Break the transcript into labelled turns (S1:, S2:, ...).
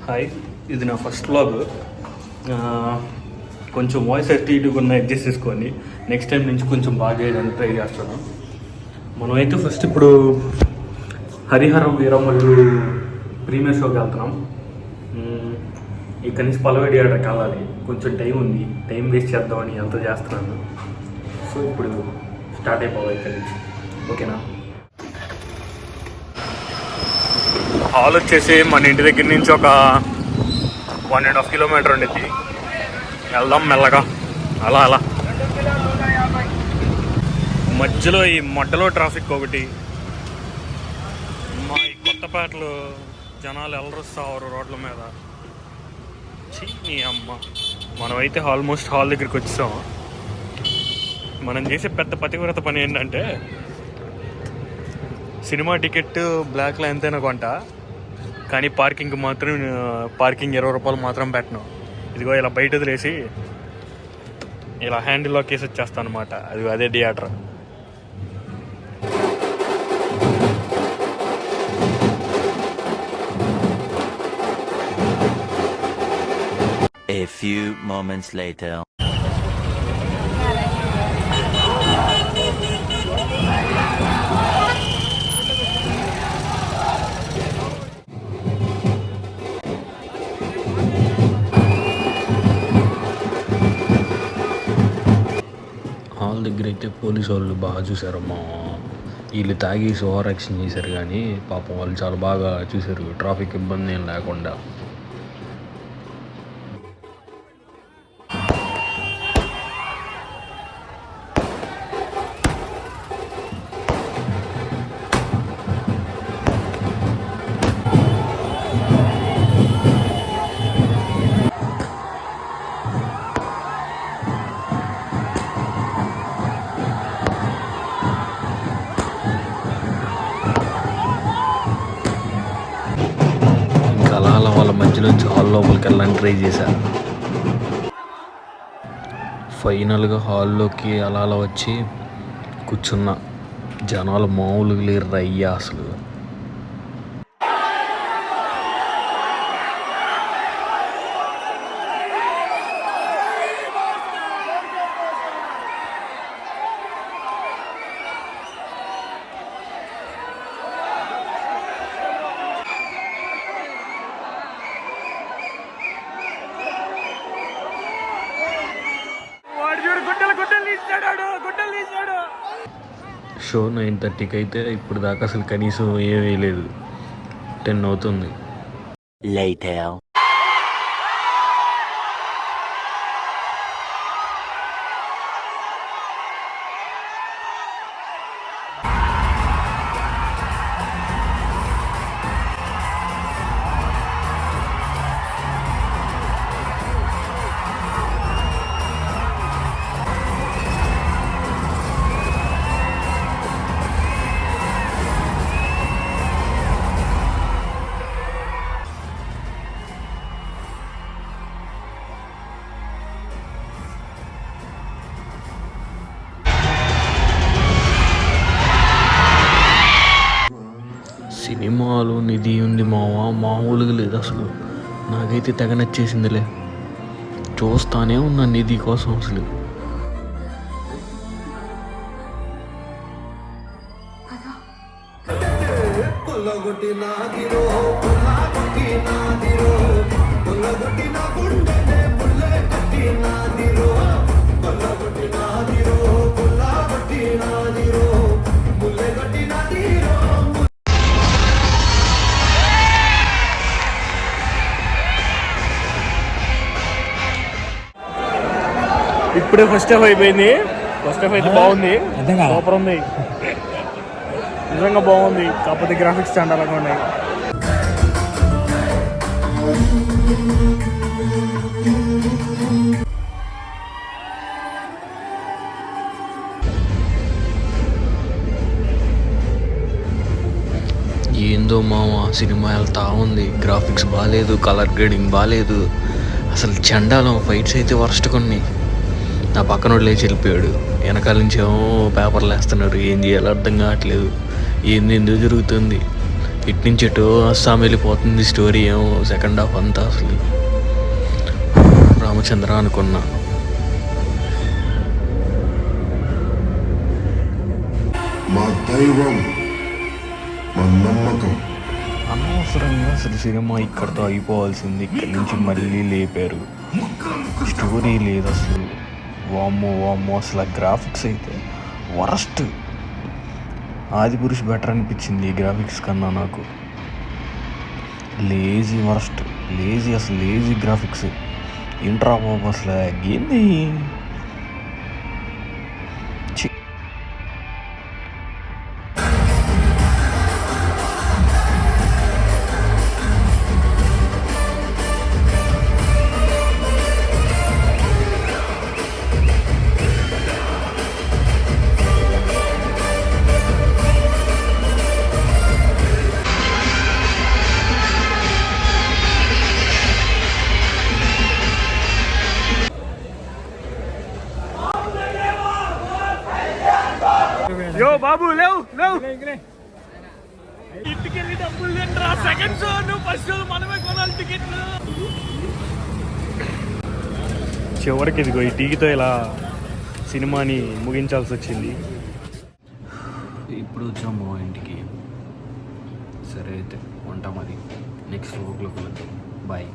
S1: Hi, ఇది నా first vlog. కొంచెం వాయిస్ అట్టిగా ఉన్న అడ్జస్ట్ చేసుకొని నెక్స్ట్ టైం నుంచి కొంచెం బాగా చేయడానికి ట్రై చేస్తాను. మనమైతే ఫస్ట్ ఇప్పుడు హరిహరం వీరమల్లు ప్రీమియర్ షోకి వెళ్తున్నాం. ఇక్కడి నుంచి పల్లవేడి ఆటకి వెళ్ళాలి. కొంచెం టైం ఉంది, టైం వేస్ట్ చేద్దామని అంత చేస్తున్నాను. సో ఇప్పుడు స్టార్ట్ అయిపోవాలి ఇక్కడి నుంచి. ఓకేనా? హాల్ వచ్చేసి మన ఇంటి దగ్గర నుంచి ఒక 1.5 కిలోమీటర్ ఉండిద్ది. వెళ్దాం మెల్లగా అలా అలా. మధ్యలో ఈ మడ్డలో ట్రాఫిక్ ఒకటి. మా ఈ కొత్తపేటలో జనాలు ఎల్లరొస్తారు రోడ్ల మీద. నీ అమ్మ, మనమైతే ఆల్మోస్ట్ హాల్ దగ్గరికి వచ్చేసాము. మనం చేసే పెద్ద పతివ్రత పని ఏంటంటే సినిమా టికెట్ బ్లాక్లో ఎంతైనా కొంట, కానీ పార్కింగ్ 20 రూపాయలు మాత్రం పెట్టను. ఇదిగో ఇలా బయట వదిలేసి ఇలా హ్యాండిల్ లాక్ కేసి వచ్చేస్తాను అనమాట. అదే theatre.
S2: A few moments later.
S3: Hall దగ్గర అయితే పోలీసు వాళ్ళు బాగా చూసారమ్మా. వీళ్ళు తాగేసి ఓవర్ యాక్షన్ చేశారు, కానీ పాపం వాళ్ళు చాలా బాగా చూశారు, ట్రాఫిక్ ఇబ్బంది ఏం లేకుండా. అలా వాళ్ళ మధ్యలోంచి హాల్ లోపలికి వెళ్ళడానికి ట్రై చేశారు. ఫైనల్గా హాల్లోకి అలా వచ్చి కూర్చున్న జనాలు మామూలుగా లేరు అయ్యా అసలు. షో 9:30కి అయితే ఇప్పుడు దాకా అసలు కనీసం ఏం వేయలేదు. 10 అవుతుంది.
S2: Later.
S3: సినిమాలో నిధి ఉంది మామూలుగా లేదు అసలు. నాకైతే తెగ నచ్చేసిందిలే. చూస్తానే ఉన్నా నిధి కోసం అసలు.
S1: ఇప్పుడే ఫస్ట్ హాఫ్ అయిపోయింది. ఫస్ట్ హాఫ్ అయితే బాగుంది, సూపర్ ఉంది, నిజంగా బాగుంది. కాకపోతే గ్రాఫిక్స్ చండాలంగా ఉన్నాయి.
S3: ఏందో సినిమా వెళ్తా ఉంది. గ్రాఫిక్స్ బాగాలేదు, కలర్ గ్రేడింగ్ బాగాలేదు, అసలు చండాలం. ఫైట్స్ అయితే వరస్ట్ కొన్ని. నా పక్కన లేచి వెళ్ళిపోయాడు. వెనకాల నుంచి ఏమో పేపర్లు వేస్తున్నారు. ఏం చేయాలో అర్థం కావట్లేదు. ఏంది ఎందుకు జరుగుతుంది. ఇటు నుంచి ఎటు అస్సాం వెళ్ళిపోతుంది స్టోరీ ఏమో సెకండ్ హాఫ్ అంతా అసలు రామచంద్ర అనుకున్నా.
S4: మా దైవం మా నమ్మకం.
S3: అనవసరంగా అసలు సినిమా ఇక్కడితో అయిపోవాల్సింది. ఇక్కడి నుంచి మళ్ళీ లేపారు. స్టోరీ లేదు అసలు. వామ్మో వామ్మో అసలు ఆ గ్రాఫిక్స్ అయితే వరస్ట్. ఆదిపురుష్ బెటర్ అనిపించింది ఈ గ్రాఫిక్స్ కన్నా నాకు. లేజీ వరస్ట్, లేజీ అసలు లేజీ గ్రాఫిక్స్. ఏంట్రా బాబు అసలు ఏంది?
S1: యో బాబు లేవు లేవు ఇంటికెళ్ళి డబ్బులు తింటరా. సెకండ్ షో ఫస్ట్ షో మనమే కొనాలి టికెట్లు. చివరికి ఇదిగో ఈ టీతో ఇలా సినిమాని ముగించాల్సి వచ్చింది.
S3: ఇప్పుడు వచ్చాము ఇంటికి. సరే అయితే ఉంటాం. అది నెక్స్ట్ వ్లాగ్లో కలుద్దాం. బాయ్.